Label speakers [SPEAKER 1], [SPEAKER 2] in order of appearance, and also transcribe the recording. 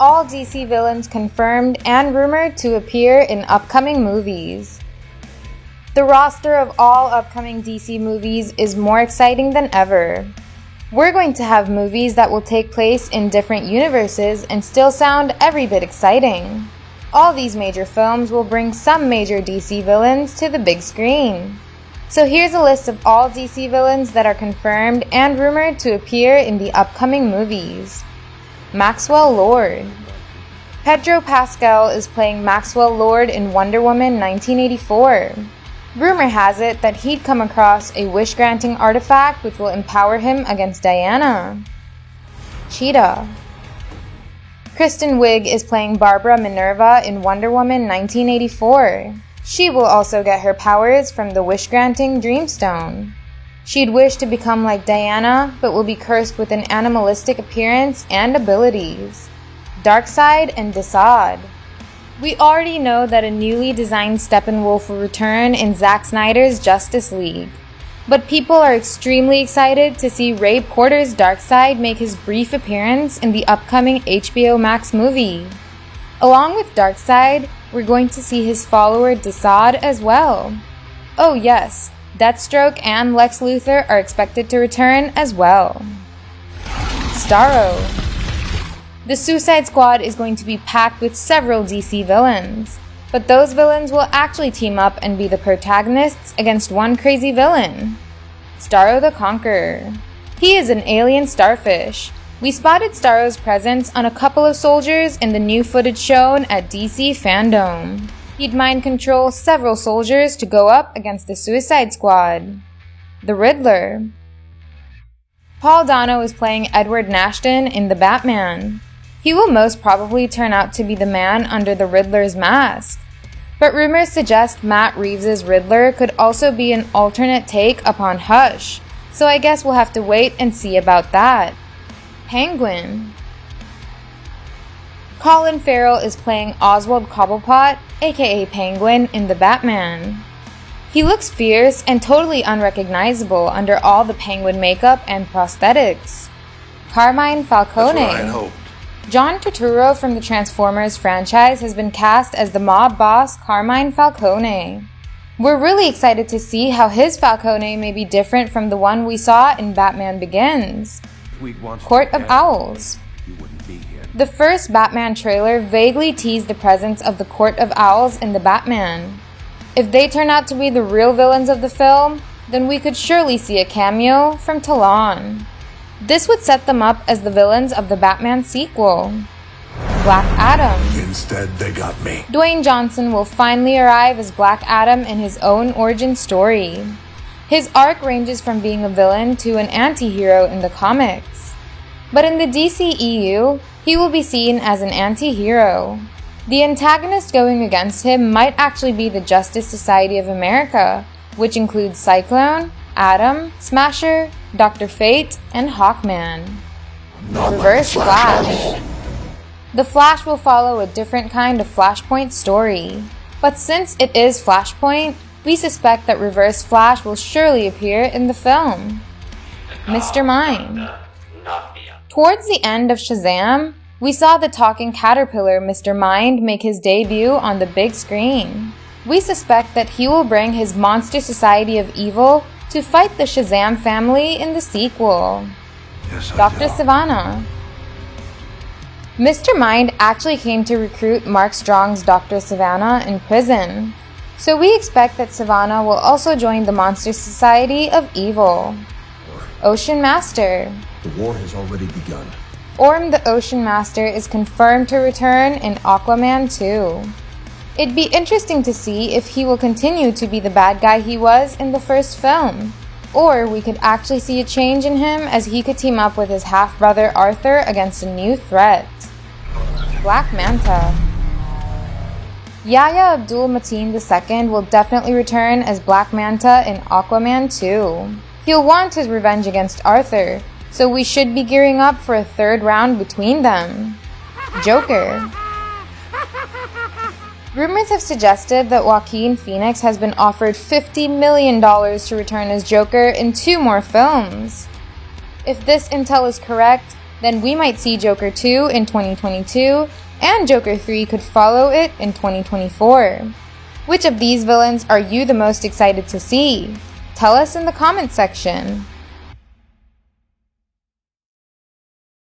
[SPEAKER 1] all DC villains confirmed and rumored to appear in upcoming movies. The roster of all upcoming DC movies is more exciting than ever. We're going to have movies that will take place in different universes and still sound every bit exciting. All these major films will bring some major DC villains to the big screen. So here's a list of all DC villains that are confirmed and rumored to appear in the upcoming movies. Maxwell Lord. Pedro Pascal is playing Maxwell Lord in Wonder Woman 1984. Rumor has it that he'd come across a wish-granting artifact which will empower him against Diana. Cheetah. Kristen Wiig is playing Barbara Minerva in Wonder Woman 1984. She will also get her powers from the wish-granting Dreamstone. She'd wish to become like Diana, but will be cursed with an animalistic appearance and abilities. Darkseid and Desaad. We already know that a newly designed Steppenwolf will return in Zack Snyder's Justice League. But people are extremely excited to see Ray Porter's Darkseid make his brief appearance in the upcoming HBO Max movie. Along with Darkseid, we're going to see his follower Desaad as well. Oh yes, Deathstroke and Lex Luthor are expected to return as well. Starro. The Suicide Squad is going to be packed with several DC villains, but those villains will actually team up and be the protagonists against one crazy villain. Starro the Conqueror. He is an alien starfish. We spotted Starro's presence on a couple of soldiers in the new footage shown at DC Fandom. He'd mind control several soldiers to go up against the Suicide Squad. The Riddler. Paul Dano is playing Edward Nashton in The Batman. He will most probably turn out to be the man under the Riddler's mask. But rumors suggest Matt Reeves' Riddler could also be an alternate take upon Hush, so I guess we'll have to wait and see about that. Penguin. Colin Farrell is playing Oswald Cobblepot, aka Penguin, in The Batman. He looks fierce and totally unrecognizable under all the Penguin makeup and prosthetics. Carmine Falcone.
[SPEAKER 2] That's what I'd hoped.
[SPEAKER 1] John Turturro from the Transformers franchise has been cast as the mob boss Carmine Falcone. We're really excited to see how his Falcone may be different from the one we saw in Batman Begins. Court of Owls. The first Batman trailer vaguely teased the presence of the Court of Owls in the Batman. If they turn out to be the real villains of the film, then we could surely see a cameo from Talon. This would set them up as the villains of the Batman sequel. Black Adam.
[SPEAKER 2] Instead, they got me.
[SPEAKER 1] Dwayne Johnson will finally arrive as Black Adam in his own origin story. His arc ranges from being a villain to an anti-hero in the comics. But in the DCEU, he will be seen as an anti-hero. The antagonist going against him might actually be the Justice Society of America, which includes Cyclone, Atom, Smasher, Dr. Fate, and Hawkman. Reverse Flash. The Flash will follow a different kind of Flashpoint story. But since it is Flashpoint, we suspect that Reverse Flash will surely appear in the film. Mr. Mind. Towards the end of Shazam, we saw the talking caterpillar Mr. Mind make his debut on the big screen. We suspect that he will bring his Monster Society of Evil to fight the Shazam family in the sequel.
[SPEAKER 2] Yes,
[SPEAKER 1] Dr. Savannah. Mr. Mind actually came to recruit Mark Strong's Dr. Savannah in prison, so we expect that Savannah will also join the Monster Society of Evil. Ocean Master.
[SPEAKER 2] The war has already begun.
[SPEAKER 1] Orm the Ocean Master is confirmed to return in Aquaman 2. It'd be interesting to see if he will continue to be the bad guy he was in the first film, or we could actually see a change in him as he could team up with his half-brother Arthur against a new threat. Black Manta. Yahya Abdul-Mateen II will definitely return as Black Manta in Aquaman 2. He'll want his revenge against Arthur, so we should be gearing up for a third round between them. Joker. Rumors have suggested that Joaquin Phoenix has been offered $50 million to return as Joker in 2 more films. If this intel is correct, then we might see Joker 2 in 2022, and Joker 3 could follow it in 2024. Which of these villains are you the most excited to see? Tell us in the comments section.